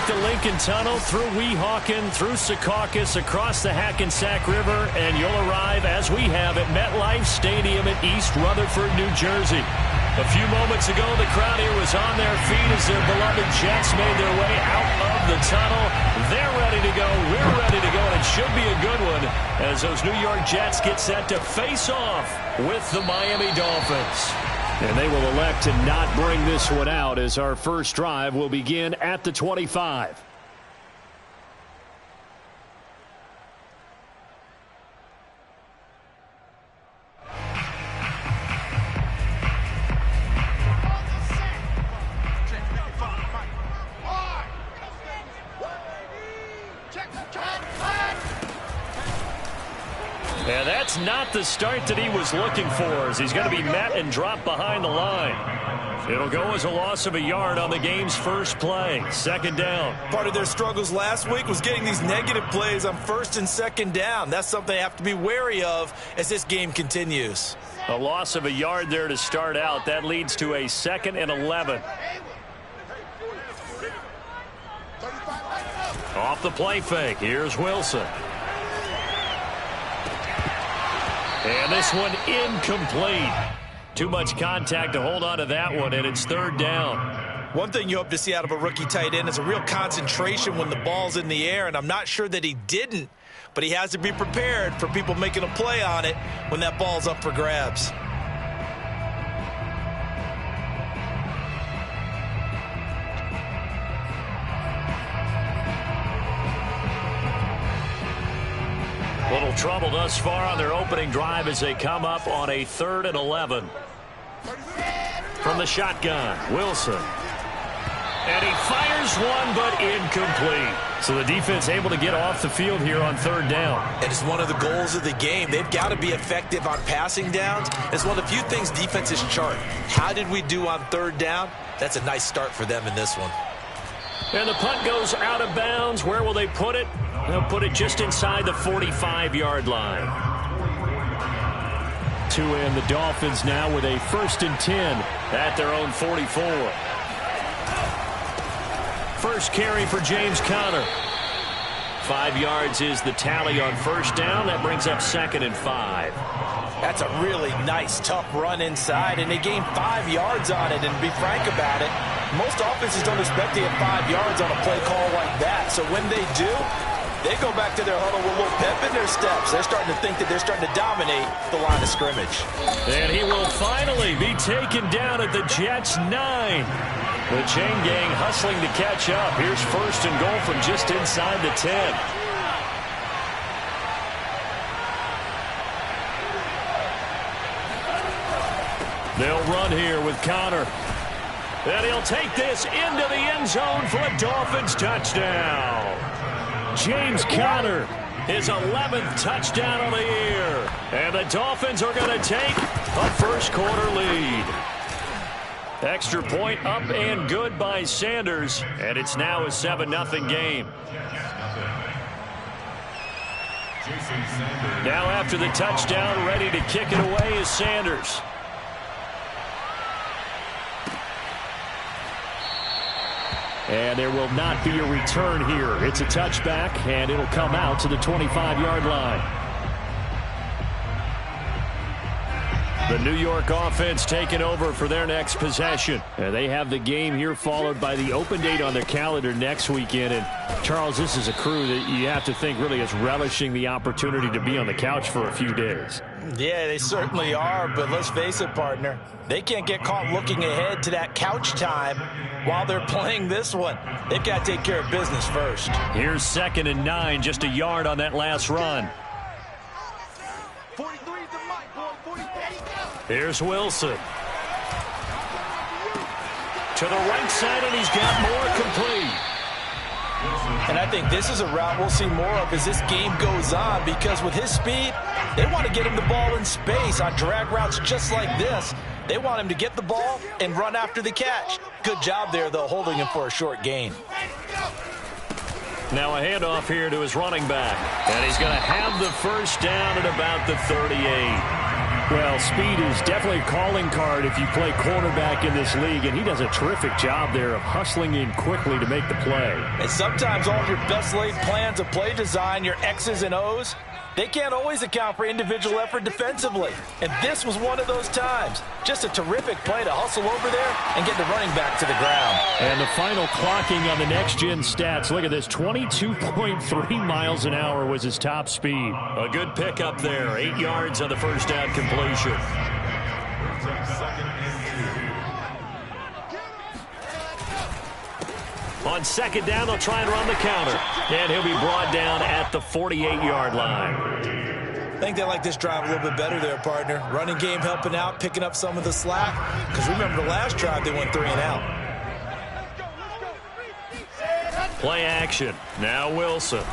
the Lincoln Tunnel, through Weehawken, through Secaucus, across the Hackensack River, and you'll arrive, as we have, at MetLife Stadium in East Rutherford, New Jersey. A few moments ago, the crowd here was on their feet as their beloved Jets made their way out of the tunnel. They're ready to go. We're ready to go, and it should be a good one as those New York Jets get set to face off with the Miami Dolphins. And they will elect to not bring this one out as our first drive will begin at the 25. And that's not the start that he was looking for, as he's going to be met and dropped behind the line. It'll go as a loss of a yard on the game's first play. Second down. Part of their struggles last week was getting these negative plays on first and second down. That's something they have to be wary of as this game continues. A loss of a yard there to start out. That leads to a 2nd and 11. Off the play fake. Here's Wilson. And this one incomplete. Too much contact to hold on to that one, and it's third down. One thing you hope to see out of a rookie tight end is a real concentration when the ball's in the air, and I'm not sure that he didn't, but he has to be prepared for people making a play on it when that ball's up for grabs. Little trouble thus far on their opening drive as they come up on a 3rd and 11. From the shotgun, Wilson. And he fires one, but incomplete. So the defense able to get off the field here on third down. And it's one of the goals of the game. They've got to be effective on passing downs. It's one of the few things defenses chart. How did we do on third down? That's a nice start for them in this one. And the punt goes out of bounds. Where will they put it? They'll put it just inside the 45-yard line. To end the Dolphins now with a 1st and 10 at their own 44. First carry for James Conner. 5 yards is the tally on first down. That brings up 2nd and 5. That's a really nice, tough run inside, and they gained 5 yards on it. And to be frank about it, most offenses don't expect to get 5 yards on a play call like that. So when they do, they go back to their huddle with a little pep in their steps. They're starting to think that they're starting to dominate the line of scrimmage. And he will finally be taken down at the Jets' 9. The chain gang hustling to catch up. Here's 1st and goal from just inside the 10. They'll run here with Conner. And he'll take this into the end zone for a Dolphins touchdown. James Conner, his 11th touchdown of the year. And the Dolphins are going to take a first-quarter lead. Extra point up and good by Sanders. And it's now a 7-0 game. Now after the touchdown, ready to kick it away is Sanders. And there will not be a return here. It's a touchback, and it'll come out to the 25-yard line. The New York offense taking over for their next possession. And they have the game here followed by the open date on their calendar next weekend. And, Charles, this is a crew that you have to think really is relishing the opportunity to be on the couch for a few days. Yeah, they certainly are, but let's face it, partner. They can't get caught looking ahead to that couch time while they're playing this one. They've got to take care of business first. Here's 2nd and 9, just a yard on that last run. Here's Wilson. To the right side, and he's got more complete. And I think this is a route we'll see more of as this game goes on, because with his speed, they want to get him the ball in space on drag routes just like this. They want him to get the ball and run after the catch. Good job there, though, holding him for a short gain. Now a handoff here to his running back. And he's going to have the first down at about the 38. Well, speed is definitely a calling card if you play quarterback in this league, and he does a terrific job there of hustling in quickly to make the play. And sometimes all of your best laid plans of play design, your X's and O's, they can't always account for individual effort defensively. And this was one of those times. Just a terrific play to hustle over there and get the running back to the ground. And the final clocking on the next-gen stats. Look at this, 22.3 miles an hour was his top speed. A good pickup there, 8 yards on the first down completion. On second down, they'll try and run the counter. And he'll be brought down at the 48-yard line. I think they like this drive a little bit better there, partner. Running game helping out, picking up some of the slack. Because remember, the last drive, they went 3 and out. Play action. Now Wilson.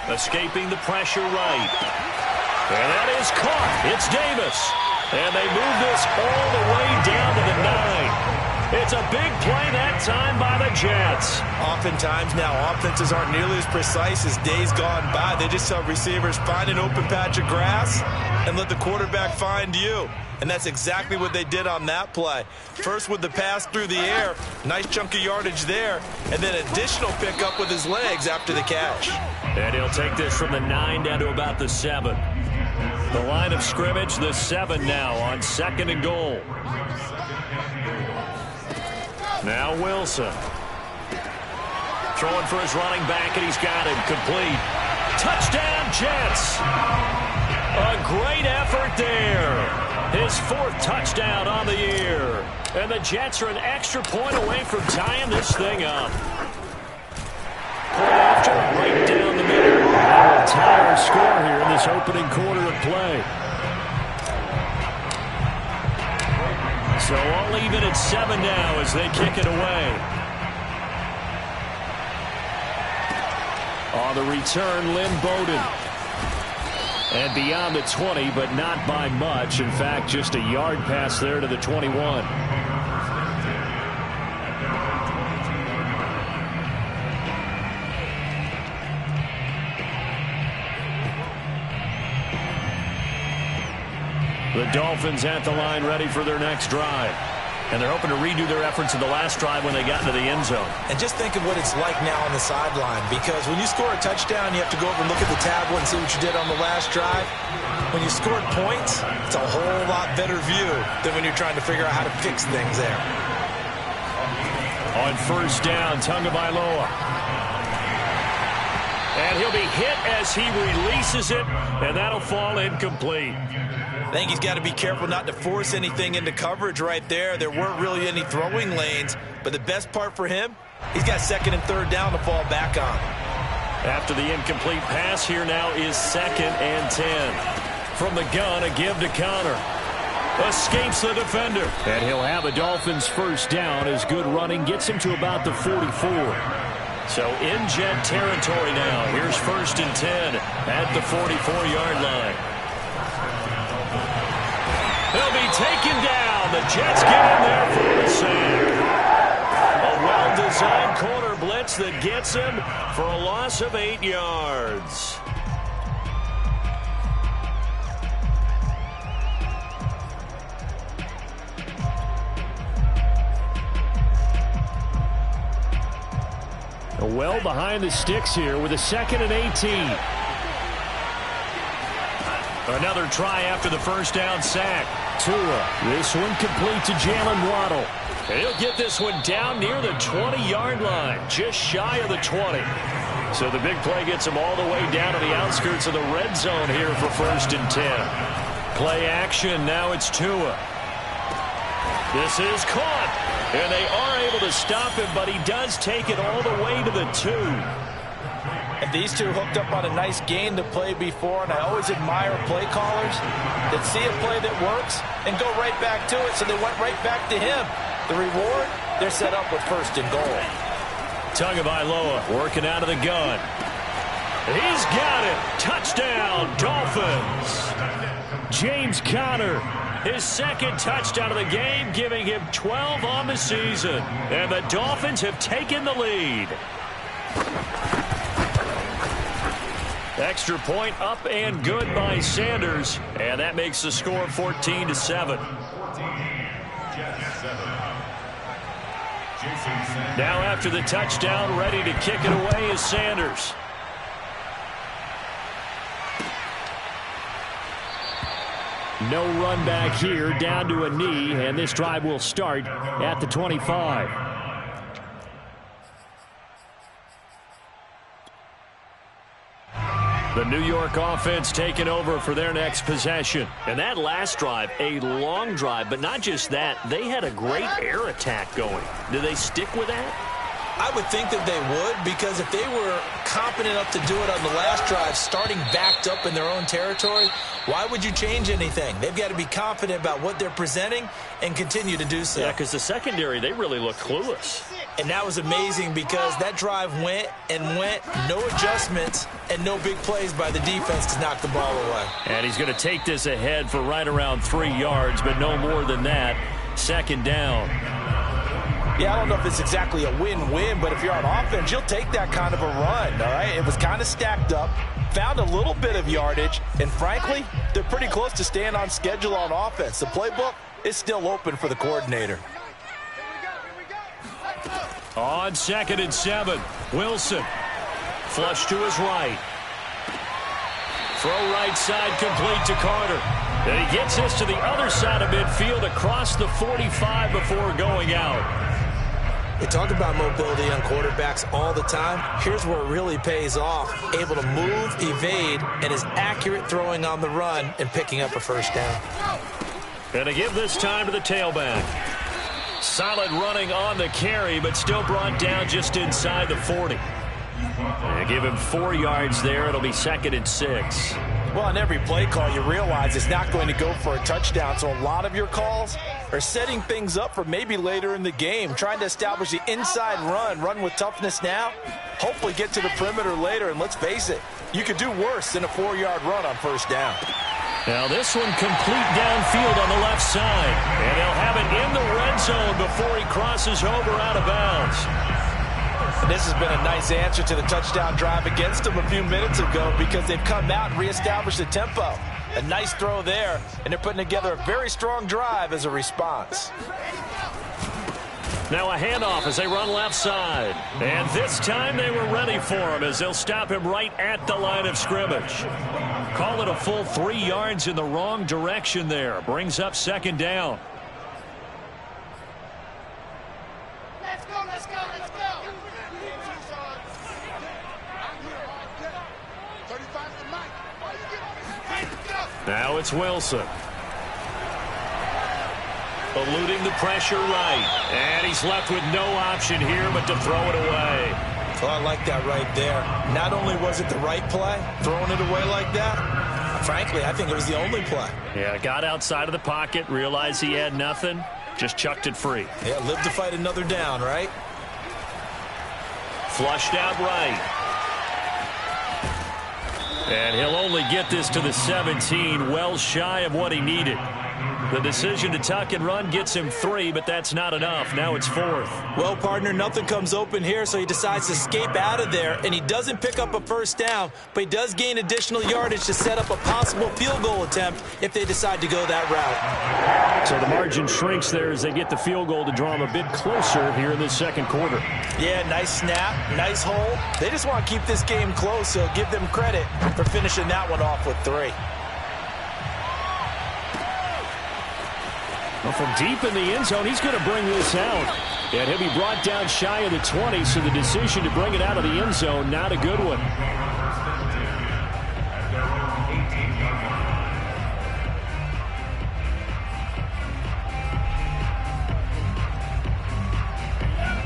Escaping the pressure right. And that is caught. It's Davis. And they move this all the way down to the 9. It's a big play that time by the Jets. Oftentimes now, offenses aren't nearly as precise as days gone by. They just tell receivers, find an open patch of grass and let the quarterback find you. And that's exactly what they did on that play. First with the pass through the air, nice chunk of yardage there, and then additional pickup with his legs after the catch. And he'll take this from the 9 down to about the 7. The line of scrimmage, the 7 now on second and goal. Now Wilson. Throwing for his running back, and he's got him complete. Touchdown, Jets. A great effort there. His 4th touchdown on the year. And the Jets are an extra point away from tying this thing up. Point after, right down the middle. That'll tie our score here in this opening quarter of play. So all even at 7 now as they kick it away. On the return, Lynn Bowden. And beyond the 20, but not by much. In fact, just a yard pass there to the 21. The Dolphins at the line ready for their next drive. And they're hoping to redo their efforts in the last drive when they got into the end zone. And just think of what it's like now on the sideline, because when you score a touchdown, you have to go over and look at the tablet and see what you did on the last drive. When you scored points, it's a whole lot better view than when you're trying to figure out how to fix things there. On first down, Tagovailoa. And he'll be hit as he releases it, and that'll fall incomplete. I think he's got to be careful not to force anything into coverage right there. There weren't really any throwing lanes, but the best part for him, he's got second and third down to fall back on. After the incomplete pass, here now is 2nd and 10. From the gun, a give to Connor. Escapes the defender. And he'll have a Dolphins first down as good running gets him to about the 44. So in Jet territory now. Here's 1st and 10 at the 44-yard line. He'll be taken down. The Jets get in there for the sack. A well-designed corner blitz that gets him for a loss of 8 yards. Well behind the sticks here with a 2nd and 18. Another try after the first down sack. Tua, this one complete to Jalen Waddle. He'll get this one down near the 20-yard line, just shy of the 20. So the big play gets him all the way down to the outskirts of the red zone here for 1st and 10. Play action, now it's Tua. This is caught, and they are able to stop him, but he does take it all the way to the 2. And these two hooked up on a nice gain to play before, and I always admire play callers that see a play that works and go right back to it, so they went right back to him. The reward, they're set up with 1st and goal. Tagovailoa working out of the gun. He's got it. Touchdown, Dolphins. James Conner, his 2nd touchdown of the game, giving him 12 on the season. And the Dolphins have taken the lead. Extra point up and good by Sanders, and that makes the score 14-7. Now after the touchdown, ready to kick it away is Sanders. No run back here, down to a knee, and this drive will start at the 25. The New York offense taking over for their next possession. And that last drive, a long drive, but not just that, they had a great air attack going. Do they stick with that? I would think that they would, because if they were confident enough to do it on the last drive, starting backed up in their own territory, why would you change anything? They've got to be confident about what they're presenting and continue to do so. Yeah, because the secondary, they really look clueless. And that was amazing because that drive went and went, no adjustments, and no big plays by the defense to knock the ball away. And he's going to take this ahead for right around 3 yards, but no more than that. Second down. Yeah, I don't know if it's exactly a win-win, but if you're on offense, you'll take that kind of a run, all right? It was kind of stacked up, found a little bit of yardage, and frankly, they're pretty close to staying on schedule on offense. The playbook is still open for the coordinator. On 2nd and 7, Wilson. Flush to his right. Throw right side complete to Carter. And he gets this to the other side of midfield across the 45 before going out. They talk about mobility on quarterbacks all the time. Here's where it really pays off. Able to move, evade, and is accurate throwing on the run and picking up a first down. And to give this time to the tailback. Solid running on the carry, but still brought down just inside the 40. And give him 4 yards there. It'll be 2nd and 6. Well, on every play call, you realize it's not going to go for a touchdown. So a lot of your calls are setting things up for maybe later in the game, trying to establish the inside run with toughness now, hopefully get to the perimeter later. And let's face it, you could do worse than a 4-yard run on first down. Now this one complete downfield on the left side. And they'll have it in the red zone before he crosses over out of bounds. And this has been a nice answer to the touchdown drive against them a few minutes ago because they've come out and reestablished the tempo. A nice throw there, and they're putting together a very strong drive as a response. Now a handoff as they run left side. And this time they were ready for him as they'll stop him right at the line of scrimmage. Call it a full 3 yards in the wrong direction there. Brings up 2nd down. Let's go, let's go, let's go. 35 to Mike. Now it's Wilson. Eluding the pressure right. And he's left with no option here but to throw it away. Oh, I like that right there. Not only was it the right play, throwing it away like that, frankly, I think it was the only play. Yeah, got outside of the pocket, realized he had nothing, just chucked it free. Yeah, live to fight another down, right? Flushed out right. And he'll only get this to the 17, well shy of what he needed. The decision to tuck and run gets him 3, but that's not enough. Now it's 4th. Well, partner, nothing comes open here, so he decides to escape out of there, and he doesn't pick up a first down, but he does gain additional yardage to set up a possible field goal attempt if they decide to go that route. So the margin shrinks there as they get the field goal to draw him a bit closer here in the 2nd quarter. Yeah, nice snap, nice hole. They just want to keep this game close, so give them credit for finishing that one off with 3. Well, from deep in the end zone, he's going to bring this out. And he'll be brought down shy of the 20, so the decision to bring it out of the end zone, not a good one.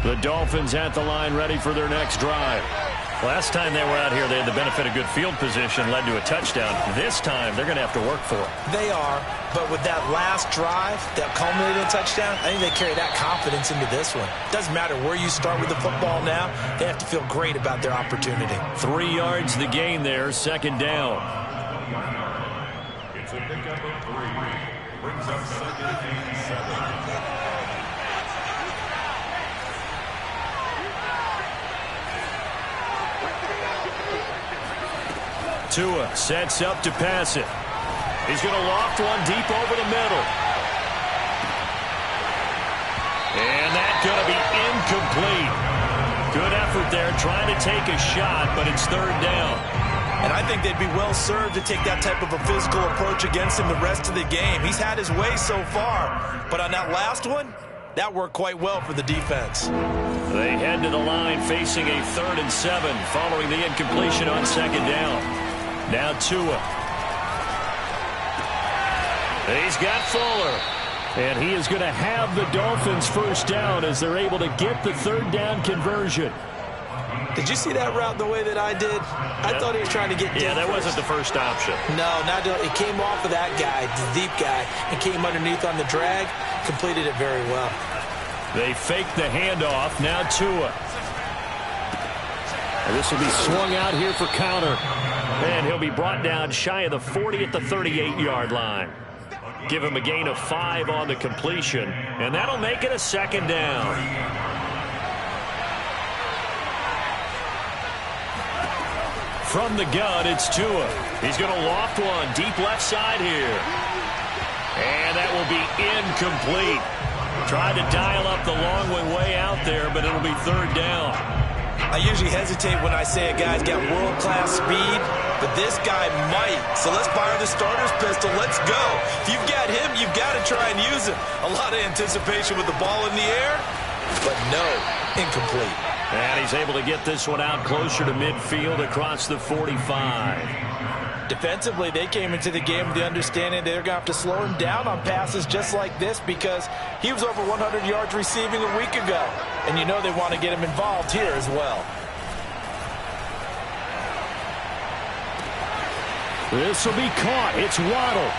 The Dolphins at the line ready for their next drive. Last time they were out here, they had the benefit of good field position, led to a touchdown. This time, they're going to have to work for it. They are, but with that last drive, that culminating touchdown, I think they carry that confidence into this one. Doesn't matter where you start with the football now, they have to feel great about their opportunity. 3 yards the gain there, 2nd down. It's a pickup of 3. Brings up 2nd and 7. Tua sets up to pass it. He's going to loft one deep over the middle. And that's going to be incomplete. Good effort there trying to take a shot, but it's third down. And I think they'd be well served to take that type of a physical approach against him the rest of the game. He's had his way so far, but on that last one, that worked quite well for the defense. They head to the line facing a 3rd and 7 following the incompletion on second down. Now Tua. He's got Fuller. And he is going to have the Dolphins first down as they're able to get the 3rd down conversion. Did you see that route the way that I did? I thought he was trying to get deep. Yeah, that wasn't the first option. No, it came off of that guy, the deep guy, and came underneath on the drag. Completed it very well. They fake the handoff. Now Tua. And this will be swung out here for counter. And he'll be brought down shy of the 40 at the 38-yard line. Give him a gain of 5 on the completion. And that'll make it a 2nd down. From the gun, it's Tua. He's going to loft one deep left side here. And that will be incomplete. Tried to dial up the long way out there, but it'll be 3rd down. I usually hesitate when I say a guy's got world-class speed, but this guy might. So let's fire the starter's pistol. Let's go. If you've got him, you've got to try and use him. A lot of anticipation with the ball in the air, but no, incomplete. And he's able to get this one out closer to midfield across the 45. Defensively, they came into the game with the understanding they're going to have to slow him down on passes just like this because he was over 100 yards receiving a week ago. And you know they want to get him involved here as well. This will be caught. It's Waddle.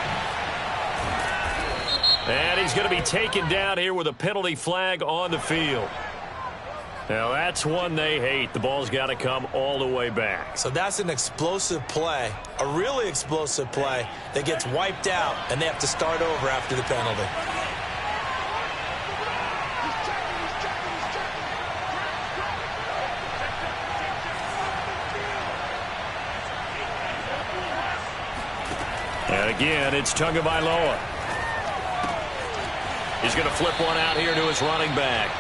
And he's going to be taken down here with a penalty flag on the field. Now, that's one they hate. The ball's got to come all the way back. So that's an explosive play, a really explosive play that gets wiped out, and they have to start over after the penalty. And again, it's Tagovailoa. He's going to flip one out here to his running back.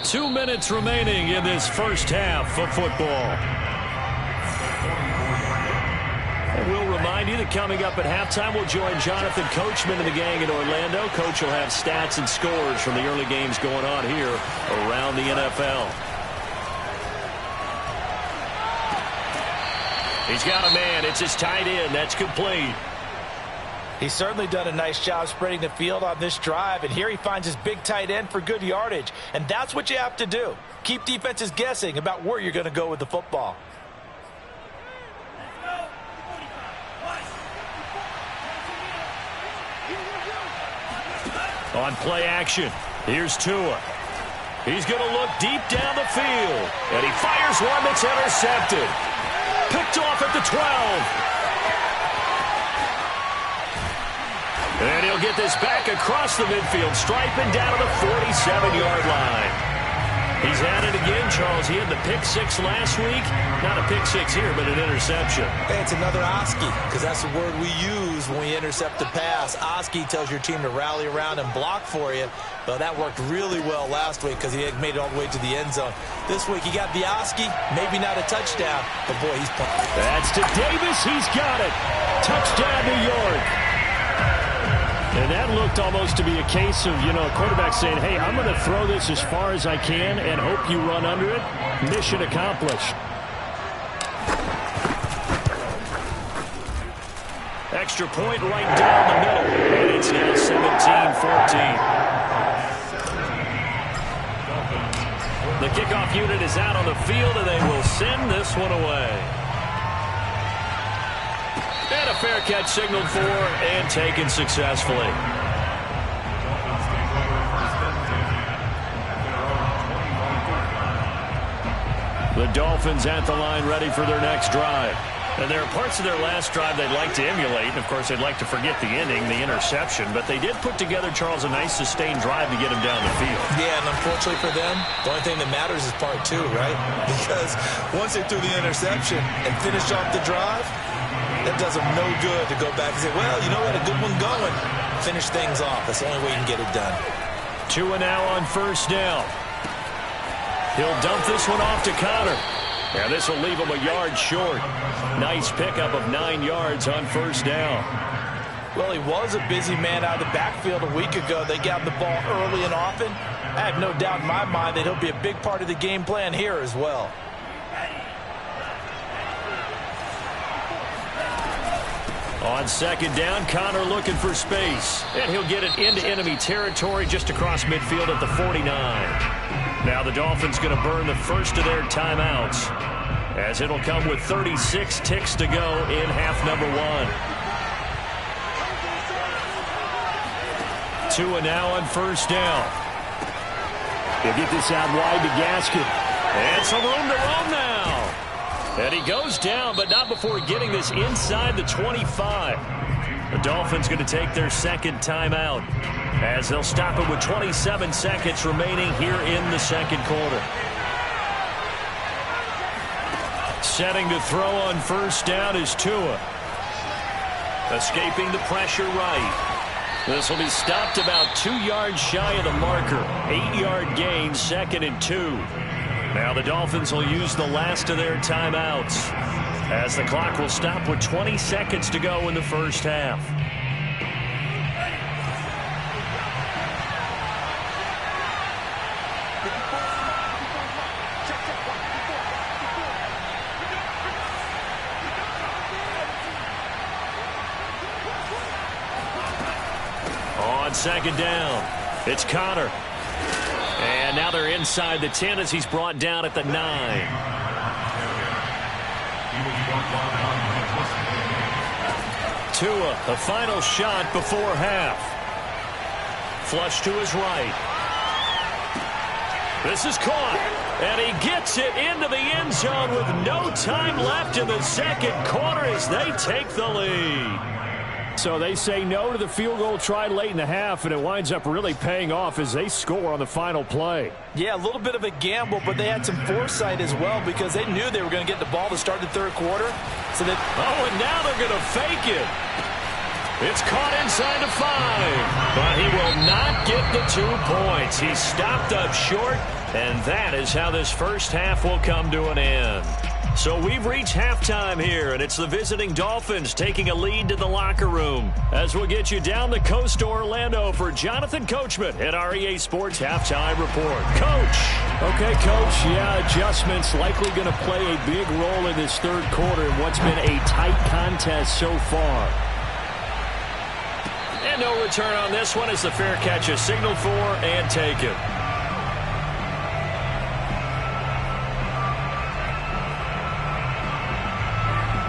Two minutes remaining in this first half of football. And we'll remind you that coming up at halftime, we'll join Jonathan Coachman and the gang in Orlando. Coach will have stats and scores from the early games going on here around the NFL. He's got a man. It's his tight end. That's complete. He's certainly done a nice job spreading the field on this drive, and here he finds his big tight end for good yardage. And that's what you have to do. Keep defenses guessing about where you're going to go with the football. On play action, here's Tua. He's going to look deep down the field, and he fires one that's intercepted. Picked off at the 12. And he'll get this back across the midfield, striping down to the 47-yard line. He's at it again, Charles. He had the pick 6 last week. Not a pick 6 here, but an interception. Hey, it's another Oski, because that's the word we use when we intercept a pass. Oski tells your team to rally around and block for you. Well, that worked really well last week because he had made it all the way to the end zone. This week, he got the Oski, maybe not a touchdown, but boy, he's pumped. That's to Davis. He's got it. Touchdown, New York. And that looked almost to be a case of, a quarterback saying, hey, I'm going to throw this as far as I can and hope you run under it. Mission accomplished. Extra point right down the middle. And it's now 17-14. The kickoff unit is out on the field, and they will send this one away. And a fair catch signaled for and taken successfully. The Dolphins at the line ready for their next drive. And there are parts of their last drive they'd like to emulate. And, of course, they'd like to forget the ending, the interception. But they did put together, Charles, a nice sustained drive to get them down the field. Yeah, and unfortunately for them, the only thing that matters is part two, right? Because once they threw the interception and finished off the drive, that does them no good to go back and say, well, you know, we had a good one going. Finish things off. That's the only way you can get it done. Tua now on first down. He'll dump this one off to Connor. And this will leave him a yard short. Nice pickup of 9 yards on first down. Well, he was a busy man out of the backfield a week ago. They got him the ball early and often. I have no doubt in my mind that he'll be a big part of the game plan here as well. On second down, Connor looking for space. And he'll get it into enemy territory just across midfield at the 49. Now the Dolphins going to burn the first of their timeouts, as it'll come with 36 ticks to go in half number 1. Tua now on first down. He'll get this out wide to Gaskin. And some room to roam now. And he goes down, but not before getting this inside the 25. The Dolphins going to take their second timeout, as they'll stop it with 27 seconds remaining here in the second quarter. Setting to throw on first down is Tua. Escaping the pressure right. This will be stopped about 2 yards shy of the marker. 8-yard gain, 2nd and 2. Now the Dolphins will use the last of their timeouts, as the clock will stop with 20 seconds to go in the first half. On second down, it's Connor. And now they're inside the 10 as he's brought down at the 9. Tua, the final shot before half. Flush to his right. This is caught, and he gets it into the end zone with no time left in the second quarter as they take the lead. So they say no to the field goal try late in the half, and it winds up really paying off as they score on the final play. Yeah, a little bit of a gamble, but they had some foresight as well, because they knew they were going to get the ball to start the third quarter. So that and now they're going to fake it. It's caught inside the 5, but he will not get the 2 points. He's stopped up short, and that is how this first half will come to an end. So we've reached halftime here, and it's the visiting Dolphins taking a lead to the locker room, as we'll get you down the coast to Orlando for Jonathan Coachman at our EA Sports Halftime Report. Coach. Okay, Coach, yeah, adjustments likely going to play a big role in this third quarter in what's been a tight contest so far. And no return on this one as the fair catch is signaled for and taken.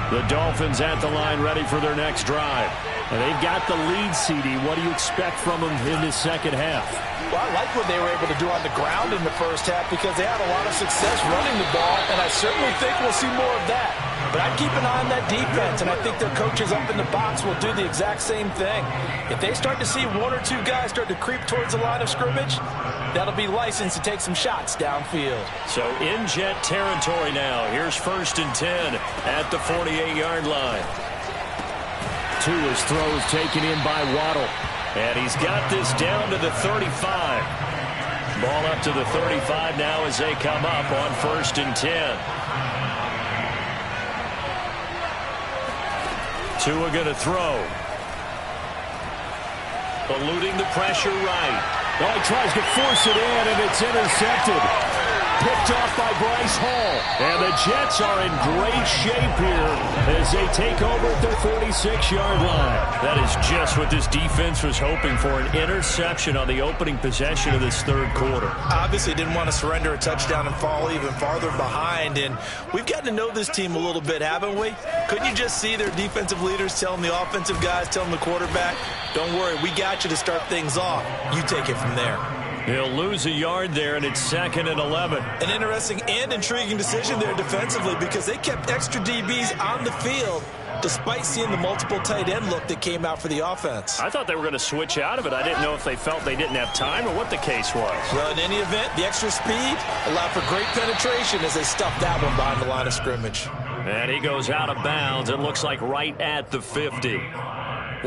The Dolphins at the line ready for their next drive. And they've got the lead, CD. What do you expect from them in this second half? Well, I like what they were able to do on the ground in the first half, because they had a lot of success running the ball, and I certainly think we'll see more of that. But I'd keep an eye on that defense, and I think their coaches up in the box will do the exact same thing. If they start to see 1 or 2 guys start to creep towards the line of scrimmage, that'll be licensed to take some shots downfield. So in jet territory now. Here's 1st and 10 at the 48-yard line. Tua's throw is taken in by Waddle. And he's got this down to the 35. Ball up to the 35 now as they come up on 1st and 10. Tua going to throw. Eluding the pressure right. Well, he tries to force it in, and it's intercepted. Picked off by Bryce Hall. And the Jets are in great shape here as they take over at their 46-yard line. That is just what this defense was hoping for, an interception on the opening possession of this third quarter. Obviously didn't want to surrender a touchdown and fall even farther behind, and we've gotten to know this team a little bit, haven't we? Couldn't you just see their defensive leaders telling the offensive guys, telling the quarterback, don't worry, we got you to start things off. You take it from there. He'll lose a yard there, and it's 2nd and 11. An interesting and intriguing decision there defensively because they kept extra DBs on the field despite seeing the multiple tight end look that came out for the offense. I thought they were going to switch out of it. I didn't know if they felt they didn't have time or what the case was. Well, in any event, the extra speed allowed for great penetration as they stuffed that one behind the line of scrimmage. And he goes out of bounds. It looks like right at the 50.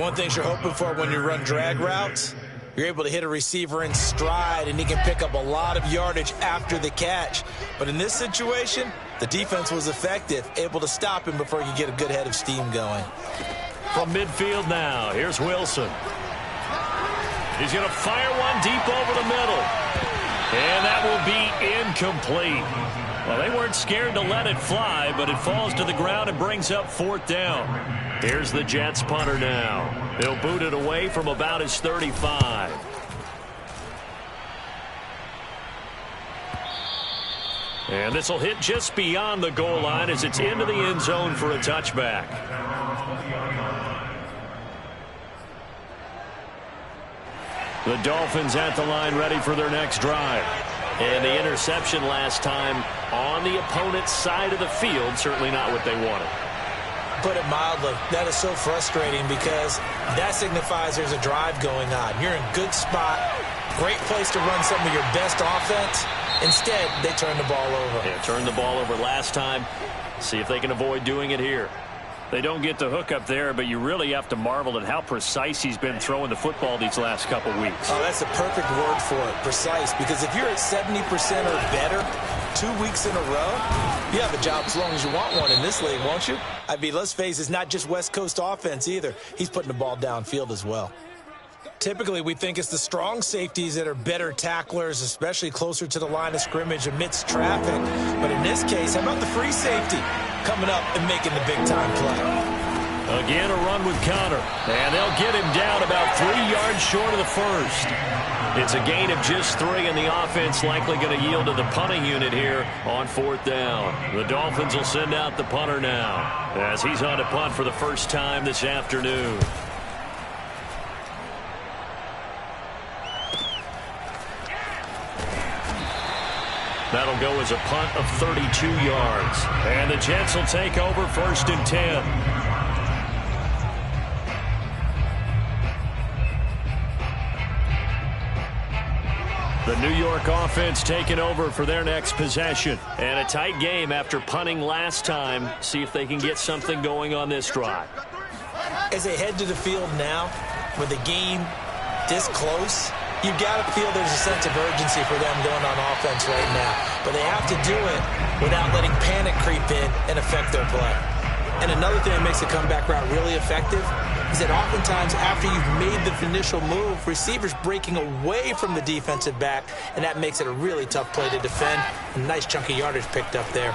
One thing you're hoping for when you run drag routes, you're able to hit a receiver in stride, and he can pick up a lot of yardage after the catch. But in this situation, the defense was effective, able to stop him before he could get a good head of steam going. From midfield now, here's Wilson. He's going to fire one deep over the middle. And that will be incomplete. Well, they weren't scared to let it fly, but it falls to the ground and brings up 4th down. Here's the Jets punter now. He'll boot it away from about his 35. And this will hit just beyond the goal line as it's into the end zone for a touchback. The Dolphins at the line ready for their next drive. And the interception last time on the opponent's side of the field, certainly not what they wanted. Put it mildly, that is so frustrating because that signifies there's a drive going on. You're in a good spot, great place to run some of your best offense. Instead, they turn the ball over. Yeah, turned the ball over last time. See if they can avoid doing it here. They don't get the hook up there, but you really have to marvel at how precise he's been throwing the football these last couple weeks. Oh, that's a perfect word for it, precise, because if you're at 70% or better 2 weeks in a row, you have a job as long as you want one in this league, won't you? I mean, let's face it, it's not just West Coast offense either. He's putting the ball downfield as well. Typically, we think it's the strong safeties that are better tacklers, especially closer to the line of scrimmage amidst traffic. But in this case, how about the free safety coming up and making the big-time play? Again, a run with Conner. And they'll get him down about 3 yards short of the first. It's a gain of just 3, and the offense likely going to yield to the punting unit here on 4th down. The Dolphins will send out the punter now as he's on to punt for the first time this afternoon. That'll go as a punt of 32 yards. And the Jets will take over 1st and 10. The New York offense taking over for their next possession. And a tight game after punting last time. See if they can get something going on this drive. As they head to the field now, with the game this close, you've got to feel there's a sense of urgency for them going on offense right now. But they have to do it without letting panic creep in and affect their play. And another thing that makes the comeback route really effective is that oftentimes after you've made the initial move, receivers breaking away from the defensive back, and that makes it a really tough play to defend. A nice chunky yardage picked up there.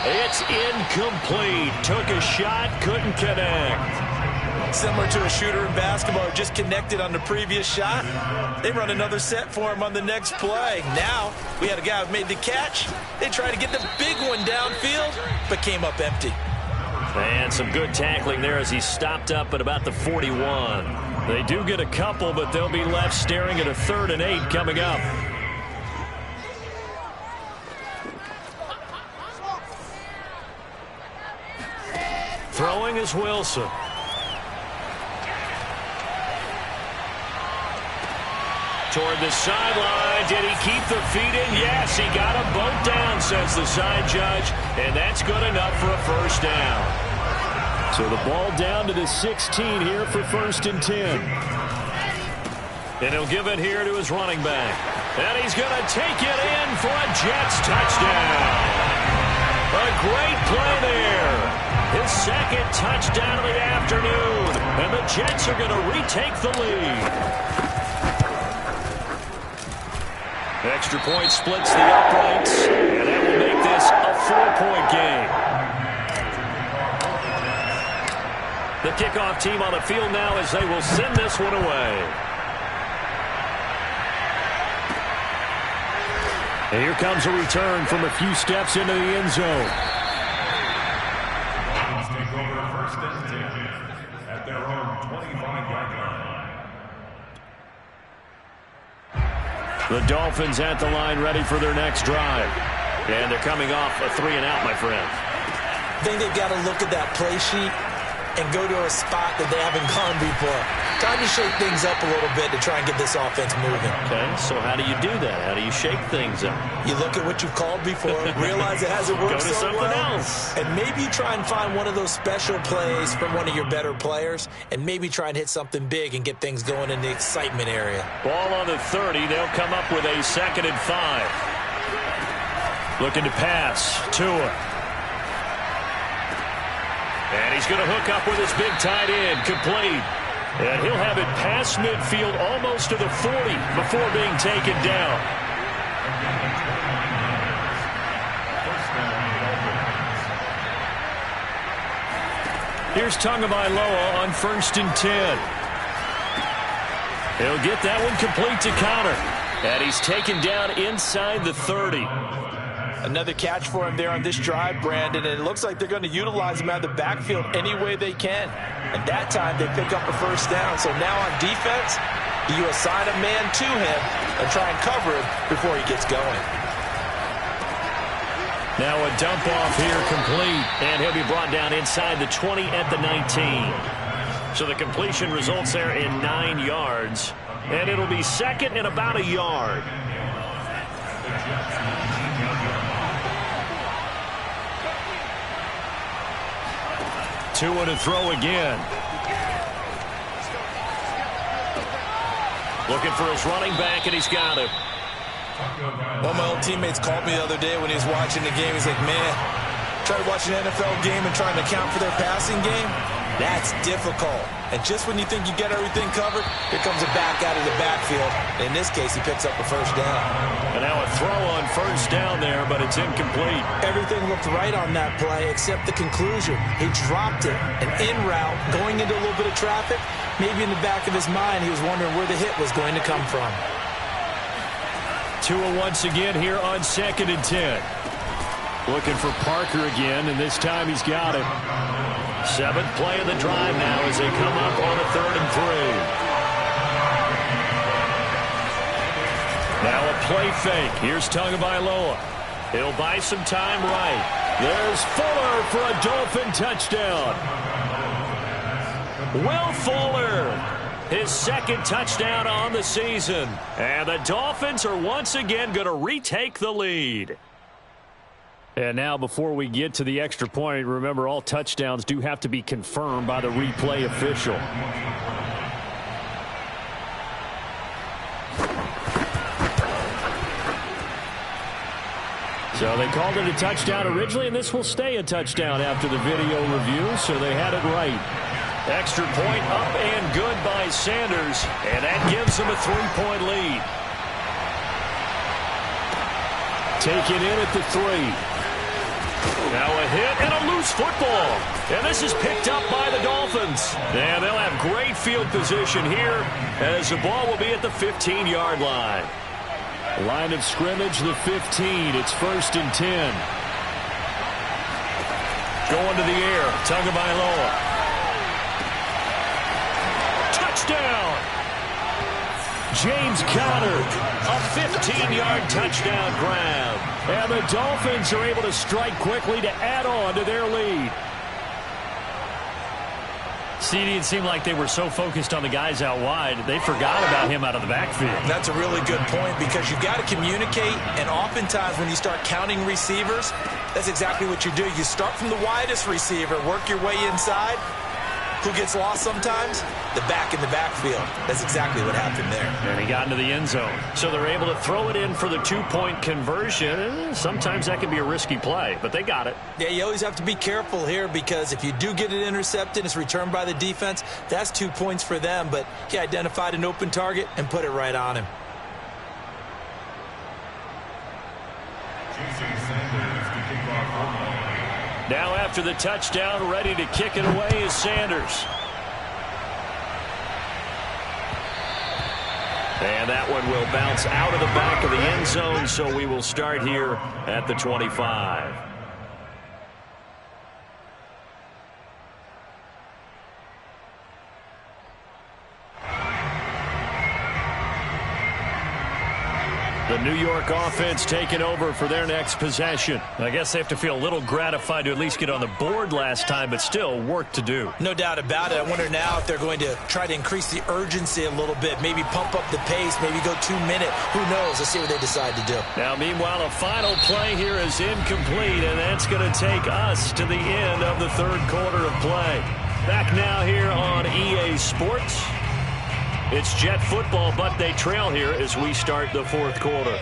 It's incomplete. Took a shot, couldn't connect. Similar to a shooter in basketball who just connected on the previous shot. They run another set for him on the next play. Now, we had a guy who made the catch. They tried to get the big one downfield, but came up empty. And some good tackling there as he stopped up at about the 41. They do get a couple, but they'll be left staring at a 3rd and 8 coming up. Throwing is Wilson. Toward the sideline. Did he keep the feet in? Yes, he got them both down, says the side judge. And that's good enough for a 1st down. So the ball down to the 16 here for 1st and 10. And he'll give it here to his running back. And he's going to take it in for a Jets touchdown. A great play there. His 2nd touchdown of the afternoon. And the Jets are going to retake the lead. Extra point splits the uprights, and that will make this a 4-point game. The kickoff team on the field now as they will send this one away. And here comes a return from a few steps into the end zone. Take over 1st and 10 at their own 25-yard line. The Dolphins at the line ready for their next drive. And they're coming off a 3-and-out, my friend. I think they've got to look at that play sheet and go to a spot that they haven't gone before. Time to shake things up a little bit to try and get this offense moving. Okay, so how do you do that? How do you shake things up? You look at what you've called before, realize it hasn't worked Go to so something well, else. and maybe try and find one of those special plays from one of your better players, and maybe try and hit something big and get things going in the excitement area. Ball on the 30. They'll come up with a 2nd and 5. Looking to pass. Tua. And he's going to hook up with his big tight end. Complete. And he'll have it past midfield almost to the 40 before being taken down. Here's Tagovailoa on 1st and 10. He'll get that one complete to Conner. And he's taken down inside the 30. Another catch for him there on this drive, Brandon, and it looks like they're going to utilize him out of the backfield any way they can. And that time they pick up a 1st down. So now on defense, you assign a man to him and try and cover him before he gets going. Now a dump off here complete, and he'll be brought down inside the 20 at the 19. So the completion results there in 9 yards, and it'll be 2nd and about a yard. Tua to throw again. Looking for his running back, and he's got it. One of my old teammates called me the other day when he was watching the game. He's like, man, try to watch an NFL game and trying to account for their passing game? That's difficult. And just when you think you get everything covered, here comes a back out of the backfield. In this case, he picks up a 1st down. And now a throw on 1st down there, but it's incomplete. Everything looked right on that play except the conclusion. He dropped it. An in route, going into a little bit of traffic. Maybe in the back of his mind, he was wondering where the hit was going to come from. Tua once again here on 2nd and 10. Looking for Parker again, and this time he's got it. 7th play of the drive now as they come up on a 3rd and 3. Now a play fake. Here's Tagovailoa. He'll buy some time right. There's Fuller for a Dolphin touchdown. Will Fuller, his 2nd touchdown on the season. And the Dolphins are once again going to retake the lead. And now before we get to the extra point, remember all touchdowns do have to be confirmed by the replay official. So they called it a touchdown originally, and this will stay a touchdown after the video review, so they had it right. Extra point up and good by Sanders, and that gives them a 3-point lead. Taken in at the 3. Now a hit and a loose football. And this is picked up by the Dolphins. And they'll have great field position here as the ball will be at the 15-yard line. Line of scrimmage, the 15. It's 1st and 10. Going to the air. Tagovailoa. Touchdown. James Conner. A 15-yard touchdown grab. And the Dolphins are able to strike quickly to add on to their lead. CD, it seemed like they were so focused on the guys out wide, they forgot about him out of the backfield. That's a really good point because you've got to communicate, and oftentimes when you start counting receivers, that's exactly what you do. You start from the widest receiver, work your way inside. Who gets lost sometimes? The back in the backfield. That's exactly what happened there. And he got into the end zone. So they're able to throw it in for the 2-point conversion. Sometimes that can be a risky play, but they got it. Yeah, you always have to be careful here because if you do get it intercepted, it's returned by the defense, that's 2 points for them. But he identified an open target and put it right on him. Now after the touchdown, ready to kick it away is Sanders. And that one will bounce out of the back of the end zone, so we will start here at the 25. New York offense taking over for their next possession. I guess they have to feel a little gratified to at least get on the board last time, but still work to do. No doubt about it. I wonder now if they're going to try to increase the urgency a little bit, maybe pump up the pace, maybe go 2 minute. Who knows? Let's see what they decide to do. Now, meanwhile, a final play here is incomplete, and that's going to take us to the end of the third quarter of play. Back now here on EA Sports. It's Jet football, but they trail here as we start the fourth quarter.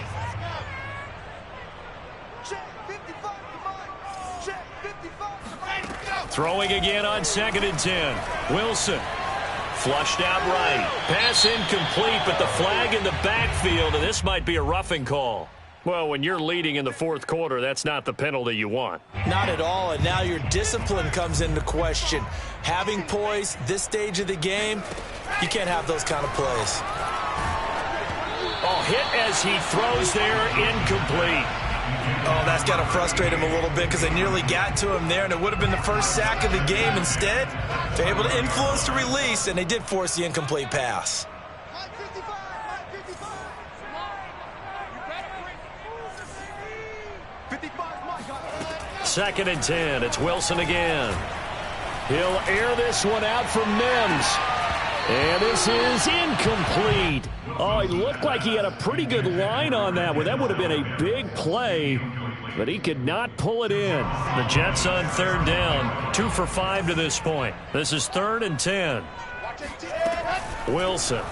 Throwing again on 2nd and 10. Wilson flushed out right. Pass incomplete, but the flag in the backfield, and this might be a roughing call. Well, when you're leading in the fourth quarter, that's not the penalty you want. Not at all, and now your discipline comes into question. Having poise this stage of the game, you can't have those kind of plays. Oh, hit as he throws there, incomplete. Oh, that's got to frustrate him a little bit because they nearly got to him there, and it would have been the first sack of the game. Instead, they're able to influence the release, and they did force the incomplete pass. 2nd and 10. It's Wilson again. He'll air this one out for Mims. And this is incomplete. Oh, he looked like he had a pretty good line on that one. That would have been a big play, but he could not pull it in. The Jets on 3rd down. 2 for 5 to this point. This is 3rd and 10. Wilson.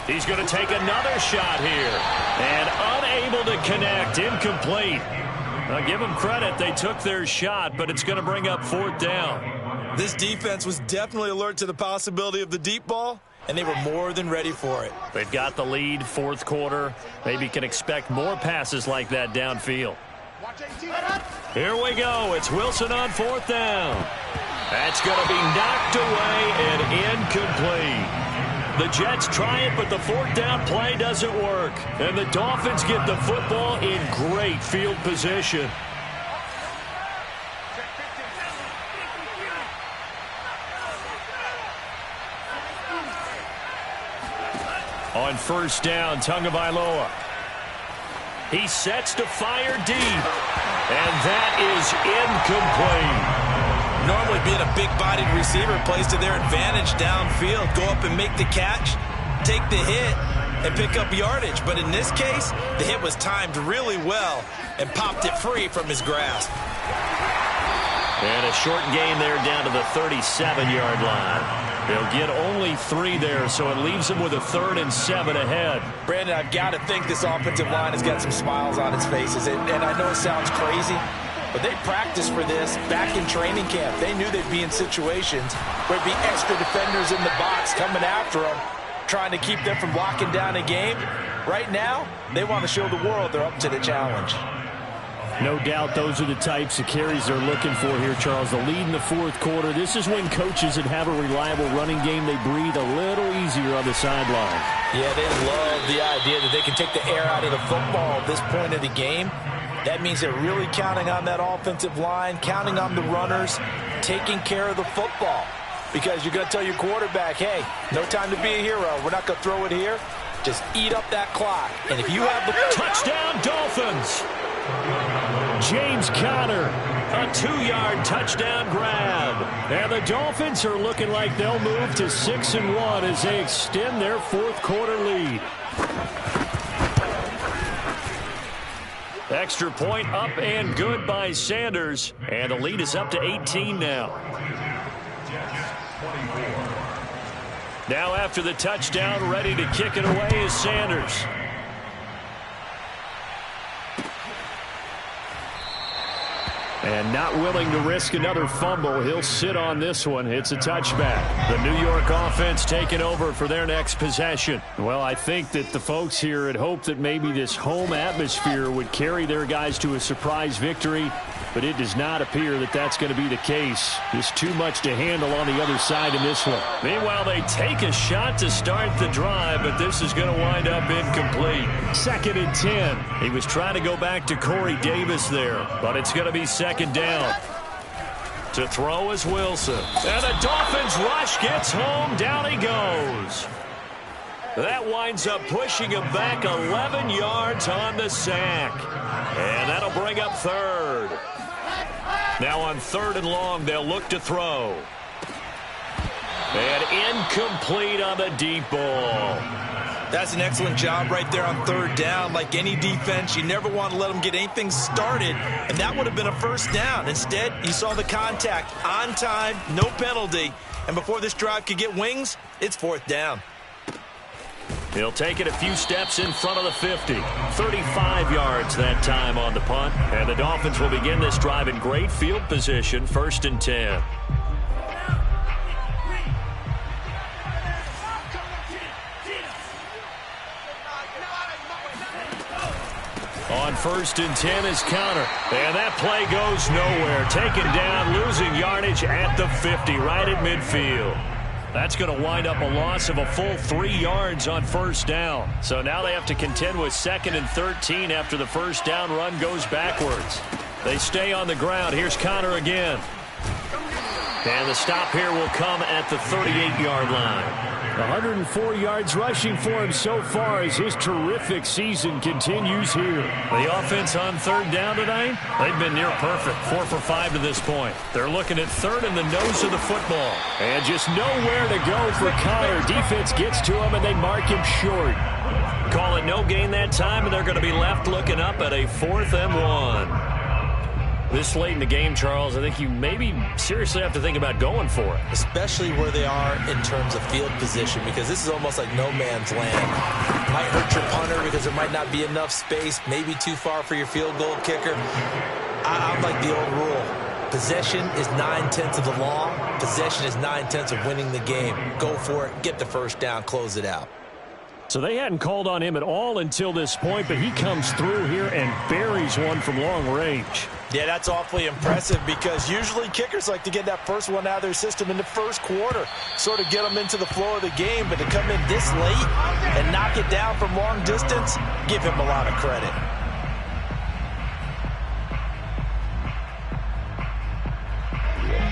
He's going to take another shot here. And unable to connect. Incomplete. I'll give them credit. They took their shot, but it's going to bring up 4th down. This defense was definitely alert to the possibility of the deep ball, and they were more than ready for it. They've got the lead, fourth quarter. Maybe can expect more passes like that downfield. Here we go. It's Wilson on 4th down. That's going to be knocked away and incomplete. The Jets try it, but the 4th down play doesn't work. And the Dolphins get the football in great field position. On 1st down, Tagovailoa. He sets to fire deep. And that is incomplete. Normally being a big-bodied receiver plays to their advantage downfield. Go up and make the catch, take the hit, and pick up yardage. But in this case, the hit was timed really well and popped it free from his grasp. And a short gain there down to the 37-yard line. They'll get only 3 there, so it leaves them with a 3rd and 7 ahead. Brandon, I've got to think this offensive line has got some smiles on its faces. And I know it sounds crazy, but they practiced for this back in training camp. They knew they'd be in situations where there'd be extra defenders in the box coming after them, trying to keep them from locking down a game. Right now, they want to show the world they're up to the challenge. No doubt those are the types of carries they're looking for here, Charles. The lead in the fourth quarter. This is when coaches that have a reliable running game, they breathe a little easier on the sideline. Yeah, they love the idea that they can take the air out of the football at this point of the game. That means they're really counting on that offensive line, counting on the runners, taking care of the football. Because you're going to tell your quarterback, hey, no time to be a hero. We're not going to throw it here. Just eat up that clock. And if you have the touchdown, Dolphins. James Conner, a 2-yard touchdown grab. And the Dolphins are looking like they'll move to 6-1 as they extend their fourth quarter lead. Extra point up and good by Sanders. And the lead is up to 18 now. Now after the touchdown, ready to kick it away is Sanders. And not willing to risk another fumble. He'll sit on this one. It's a touchback. The New York offense taking over for their next possession. Well, I think that the folks here had hoped that maybe this home atmosphere would carry their guys to a surprise victory, but it does not appear that that's going to be the case. Just too much to handle on the other side in this one. Meanwhile, they take a shot to start the drive, but this is going to wind up incomplete. 2nd and 10. He was trying to go back to Corey Davis there, but it's going to be 2nd down. To throw is Wilson. And the Dolphins rush gets home. Down he goes. That winds up pushing him back 11 yards on the sack. And that'll bring up third. Now on 3rd and long, they'll look to throw. And incomplete on the deep ball. That's an excellent job right there on 3rd down. Like any defense, you never want to let them get anything started, and that would have been a 1st down. Instead, you saw the contact on time, no penalty, and before this drive could get wings, it's 4th down. He'll take it a few steps in front of the 50. 35 yards that time on the punt. And the Dolphins will begin this drive in great field position, 1st and 10. On 1st and 10 is Conner. And that play goes nowhere. Taken down, losing yardage at the 50, right at midfield. That's going to wind up a loss of a full 3 yards on 1st down. So now they have to contend with 2nd and 13 after the 1st down run goes backwards. They stay on the ground. Here's Conner again. And the stop here will come at the 38-yard line. 104 yards rushing for him so far as his terrific season continues here. The offense on 3rd down tonight, they've been near perfect. 4 for 5 to this point. They're looking at 3rd in the nose of the football. And just nowhere to go for Conner. Defense gets to him and they mark him short. Call it no gain that time, and they're going to be left looking up at a 4th and 1. This late in the game, Charles, I think you maybe seriously have to think about going for it. Especially where they are in terms of field position, because this is almost like no man's land. Might hurt your punter because there might not be enough space, maybe too far for your field goal kicker. I'm like the old rule. Possession is 9/10 of the law. Possession is 9/10 of winning the game. Go for it, get the 1st down, close it out. So they hadn't called on him at all until this point, but he comes through here and buries one from long range. Yeah, that's awfully impressive because usually kickers like to get that first one out of their system in the 1st quarter, sort of get them into the flow of the game, but to come in this late and knock it down from long distance, give him a lot of credit.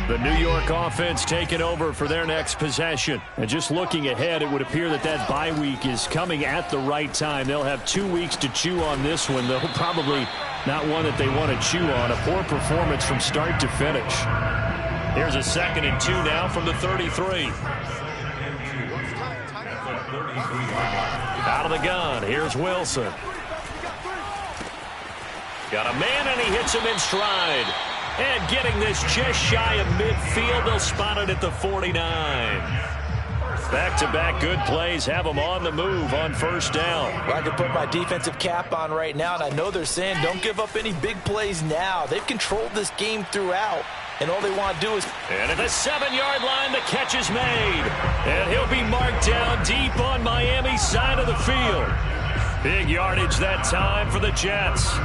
The New York offense taking over for their next possession. And just looking ahead, it would appear that that bye week is coming at the right time. They'll have 2 weeks to chew on this one, though probably not one that they want to chew on. A poor performance from start to finish. Here's a 2nd and 2 now from the 33. Out of the gun, here's Wilson. Got a man, and he hits him in stride. And getting this just shy of midfield, they'll spot it at the 49. Back-to-back good plays have them on the move on 1st down. Well, I could put my defensive cap on right now, and I know they're saying don't give up any big plays now. They've controlled this game throughout, and all they want to do is... And at the 7-yard line, the catch is made. And he'll be marked down deep on Miami's side of the field. Big yardage that time for the Jets.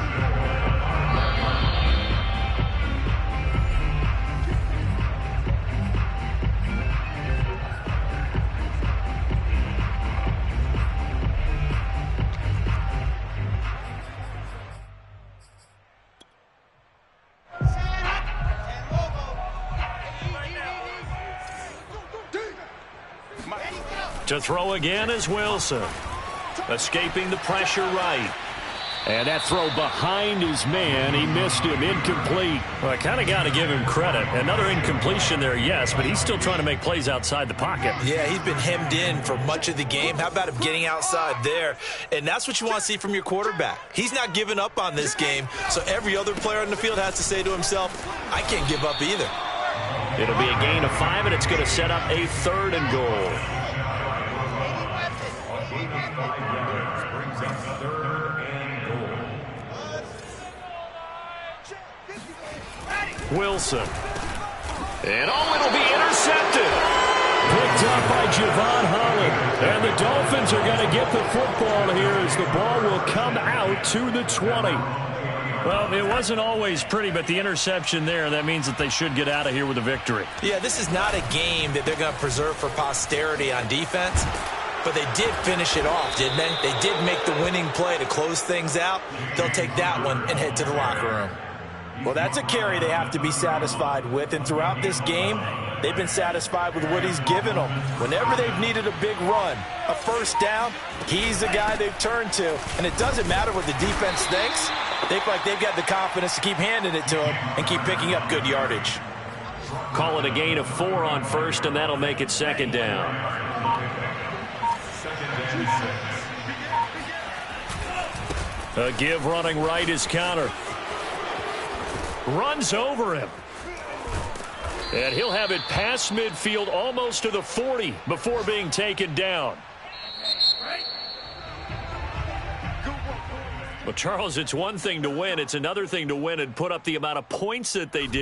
To throw again is Wilson. Escaping the pressure right. And that throw behind his man, he missed him, incomplete. Well, I kind of got to give him credit. Another incompletion there, yes, but he's still trying to make plays outside the pocket. Yeah, he's been hemmed in for much of the game. How about him getting outside there? And that's what you want to see from your quarterback. He's not giving up on this game, so every other player on the field has to say to himself, I can't give up either. It'll be a gain of 5, and it's going to set up a 3rd and goal. Wilson. And it'll be intercepted. Picked up by Javon Holland. And the Dolphins are going to get the football here as the ball will come out to the 20. Well, it wasn't always pretty, but the interception there, that means that they should get out of here with a victory. Yeah, this is not a game that they're going to preserve for posterity on defense. But they did finish it off, didn't they? They did make the winning play to close things out. They'll take that one and head to the locker room. Well, that's a carry they have to be satisfied with. And throughout this game, They've been satisfied with what he's given them. Whenever they've needed a big run, a first down, he's the guy they've turned to. And it doesn't matter what the defense thinks. They feel like they've got the confidence to keep handing it to him and keep picking up good yardage. Call it a gain of 4 on first, and that'll make it second down. A give running right is counter. Runs over him. And he'll have it past midfield almost to the 40 before being taken down. Well, Charles, it's one thing to win. It's another thing to win and put up the amount of points that they did.